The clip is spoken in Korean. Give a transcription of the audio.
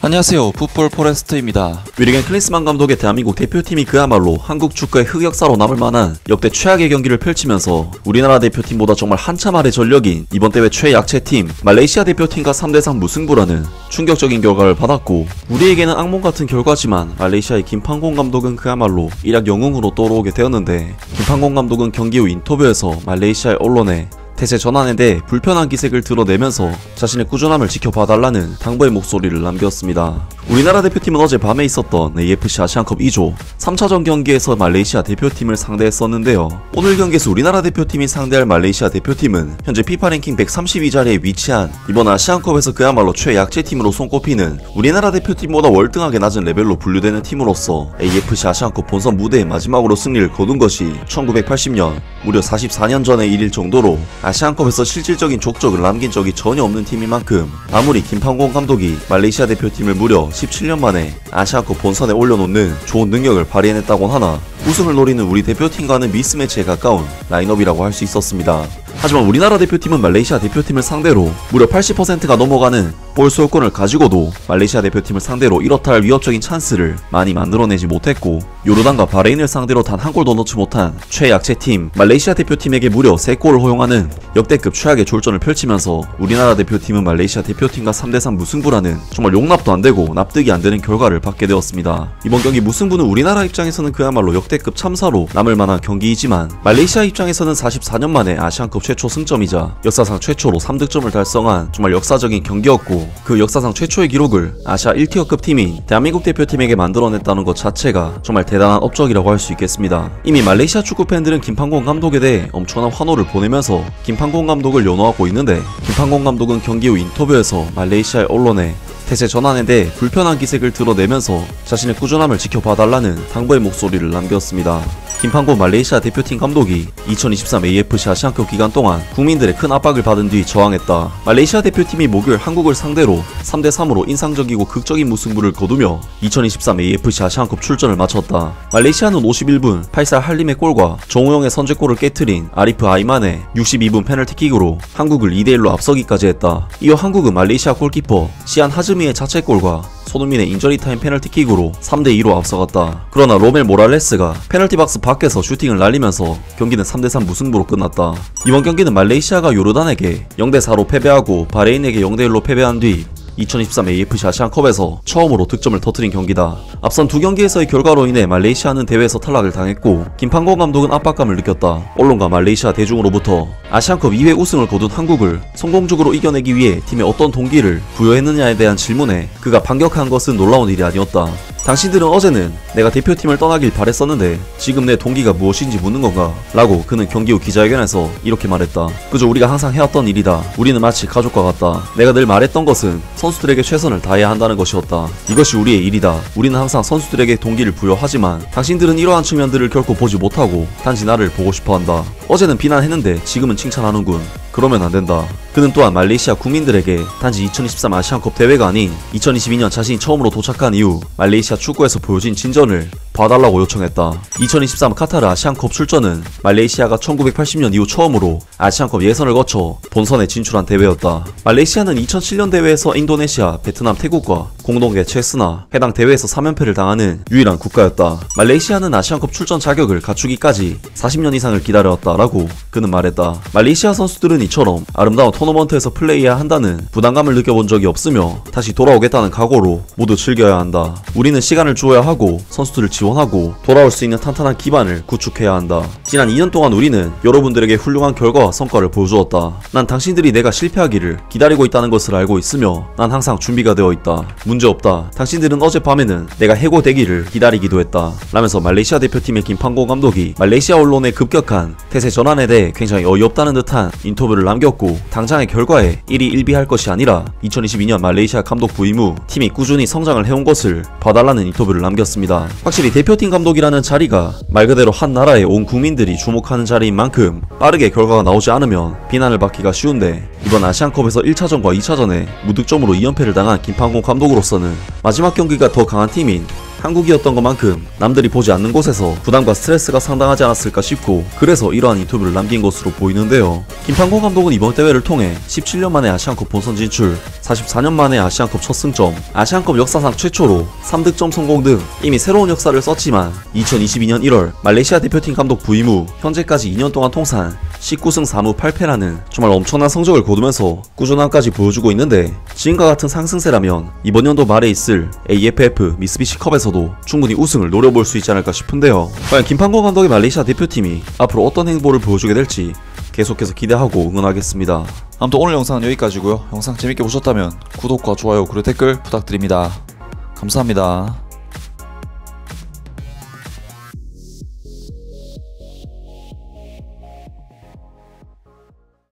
안녕하세요, 풋볼 포레스트입니다. 위리겐 클린스만 감독의 대한민국 대표팀이 그야말로 한국 축구의 흑역사로 남을 만한 역대 최악의 경기를 펼치면서 우리나라 대표팀보다 정말 한참 아래 전력인 이번 대회 최약체팀 말레이시아 대표팀과 3대3 무승부라는 충격적인 결과를 받았고, 우리에게는 악몽 같은 결과지만 말레이시아의 김판공 감독은 그야말로 일약 영웅으로 떠오르게 되었는데, 김판공 감독은 경기 후 인터뷰에서 말레이시아의 언론에 태세 전환에 대해 불편한 기색을 드러내면서 자신의 꾸준함을 지켜봐달라는 당부의 목소리를 남겼습니다. 우리나라 대표팀은 어제 밤에 있었던 AFC 아시안컵 2조 3차전 경기에서 말레이시아 대표팀을 상대했었는데요. 오늘 경기에서 우리나라 대표팀이 상대할 말레이시아 대표팀은 현재 피파 랭킹 132자리에 위치한 이번 아시안컵에서 그야말로 최약체팀으로 손꼽히는 우리나라 대표팀보다 월등하게 낮은 레벨로 분류되는 팀으로서 AFC 아시안컵 본선 무대에 마지막으로 승리를 거둔 것이 1980년 무려 44년 전의 일일 정도로 아시안컵에서 실질적인 족적을 남긴 적이 전혀 없는 팀인 만큼, 아무리 김판공 감독이 말레이시아 대표팀을 무려 17년 만에 아시안컵 본선에 올려놓는 좋은 능력을 발휘해냈다곤 하나 우승을 노리는 우리 대표팀과는 미스매치에 가까운 라인업이라고 할 수 있었습니다. 하지만 우리나라 대표팀은 말레이시아 대표팀을 상대로 무려 80%가 넘어가는 볼 소유권을 가지고도 말레이시아 대표팀을 상대로 이렇다 할 위협적인 찬스를 많이 만들어내지 못했고, 요르단과 바레인을 상대로 단 한 골도 넣지 못한 최약체팀 말레이시아 대표팀에게 무려 3골을 허용하는 역대급 최악의 졸전을 펼치면서 우리나라 대표팀은 말레이시아 대표팀과 3대3 무승부라는 정말 용납도 안되고 납득이 안되는 결과를 받게 되었습니다. 이번 경기 무승부는 우리나라 입장에서는 그야말로 역대급 참사로 남을 만한 경기이지만, 말레이시아 입장에서는 44년 만에 아시안컵 최초 승점이자 역사상 최초로 3득점을 달성한 정말 역사적인 경기였고, 그 역사상 최초의 기록을 아시아 1티어급 팀인 대한민국 대표팀에게 만들어냈다는 것 자체가 정말 대단한 업적이라고 할 수 있겠습니다. 이미 말레이시아 축구 팬들은 김판공 감독에 대해 엄청난 환호를 보내면서 김판공 감독을 연호하고 있는데, 김판공 감독은 경기 후 인터뷰에서 말레이시아의 언론에 태세 전환에 대해 불편한 기색을 드러내면서 자신의 꾸준함을 지켜봐달라는 당부의 목소리를 남겼습니다. 김판공 말레이시아 대표팀 감독이 2023 AFC 아시안컵 기간 동안 국민들의 큰 압박을 받은 뒤 저항했다. 말레이시아 대표팀이 목요일 한국을 상대로 3대3으로 인상적이고 극적인 무승부를 거두며 2023 AFC 아시안컵 출전을 마쳤다. 말레이시아는 51분 파이살 할림의 골과 정우영의 선제골을 깨트린 아리프 아이만의 62분 페널티킥으로 한국을 2대1로 앞서기까지 했다. 이어 한국은 말레이시아 골키퍼 시안 하즈미의 자책골과 손흥민의 인저리타임 페널티킥으로 3대2로 앞서갔다. 그러나 로멜 모랄레스가 페널티 박스 밖에서 슈팅을 날리면서 경기는 3대3 무승부로 끝났다. 이번 경기는 말레이시아가 요르단에게 0대4로 패배하고 바레인에게 0대1로 패배한 뒤 2023 AFC 아시안컵에서 처음으로 득점을 터뜨린 경기다. 앞선 두 경기에서의 결과로 인해 말레이시아는 대회에서 탈락을 당했고, 김판공 감독은 압박감을 느꼈다. 언론과 말레이시아 대중으로부터 아시안컵 2회 우승을 거둔 한국을 성공적으로 이겨내기 위해 팀에 어떤 동기를 부여했느냐에 대한 질문에 그가 반격한 것은 놀라운 일이 아니었다. 당신들은 어제는 내가 대표팀을 떠나길 바랬었는데 지금 내 동기가 무엇인지 묻는 건가? 라고 그는 경기 후 기자회견에서 이렇게 말했다. 그저 우리가 항상 해왔던 일이다. 우리는 마치 가족과 같다. 내가 늘 말했던 것은 선수들에게 최선을 다해야 한다는 것이었다. 이것이 우리의 일이다. 우리는 항상 선수들에게 동기를 부여하지만 당신들은 이러한 측면들을 결코 보지 못하고 단지 나를 보고 싶어한다. 어제는 비난했는데 지금은 칭찬하는군. 그러면 안된다. 그는 또한 말레이시아 국민들에게 단지 2023 아시안컵 대회가 아닌 2022년 자신이 처음으로 도착한 이후 말레이시아 축구에서 보여진 진전을 봐달라고 요청했다. 2023 카타르 아시안컵 출전은 말레이시아가 1980년 이후 처음으로 아시안컵 예선을 거쳐 본선에 진출한 대회였다. 말레이시아는 2007년 대회에서 인도네시아, 베트남, 태국과 공동 개최했으나 해당 대회에서 3연패를 당하는 유일한 국가였다. 말레이시아는 아시안컵 출전 자격을 갖추기까지 40년 이상을 기다려왔다라고 그는 말했다. 말레이시아 선수들은 이처럼 아름다운 토너먼트에서 플레이해야 한다는 부담감을 느껴본 적이 없으며 다시 돌아오겠다는 각오로 모두 즐겨야 한다. 우리는 시간을 주어야 하고 선수들을 지원하고 돌아올 수 있는 탄탄한 기반을 구축해야 한다. 지난 2년 동안 우리는 여러분들에게 훌륭한 결과와 성과를 보여주었다. 난 당신들이 내가 실패하기를 기다리고 있다는 것을 알고 있으며 난 항상 준비가 되어 있다. 문제없다. 당신들은 어젯밤에는 내가 해고되기를 기다리기도 했다. 라면서 말레이시아 대표팀의 김판공 감독이 말레이시아 언론의 급격한 태세 전환에 대해 굉장히 어이없다는 듯한 인터뷰를 남겼고, 당장의 결과에 일희일비할 것이 아니라 2022년 말레이시아 감독 부임 후 팀이 꾸준히 성장을 해온 것을 봐달라는 인터뷰를 남겼습니다. 확실히 대표팀 감독이라는 자리가 말 그대로 한 나라의 온 국민들이 주목하는 자리인 만큼 빠르게 결과가 나오지 않으면 비난을 받기가 쉬운데, 이번 아시안컵에서 1차전과 2차전에 무득점으로 2연패를 당한 김판공 감독으로서는 마지막 경기가 더 강한 팀인 한국이었던 것만큼 남들이 보지 않는 곳에서 부담과 스트레스가 상당하지 않았을까 싶고 그래서 이러한 인터뷰를 남긴 것으로 보이는데요. 김판고 감독은 이번 대회를 통해 17년 만에 아시안컵 본선 진출, 44년 만에 아시안컵 첫 승점, 아시안컵 역사상 최초로 3득점 성공 등 이미 새로운 역사를 썼지만 2022년 1월 말레이시아 대표팀 감독 부임 후 현재까지 2년 동안 통산 19승 4무 8패라는 정말 엄청난 성적을 거두면서 꾸준함까지 보여주고 있는데 지금과 같은 상승세라면 이번 연도 말에 있을 AFF 미쓰비시컵에서도 충분히 우승을 노려볼 수 있지 않을까 싶은데요. 과연 김판고 감독의 말레이시아 대표팀이 앞으로 어떤 행보를 보여주게 될지 계속해서 기대하고 응원하겠습니다. 아무튼 오늘 영상은 여기까지고요. 영상 재밌게 보셨다면 구독과 좋아요 그리고 댓글 부탁드립니다. 감사합니다.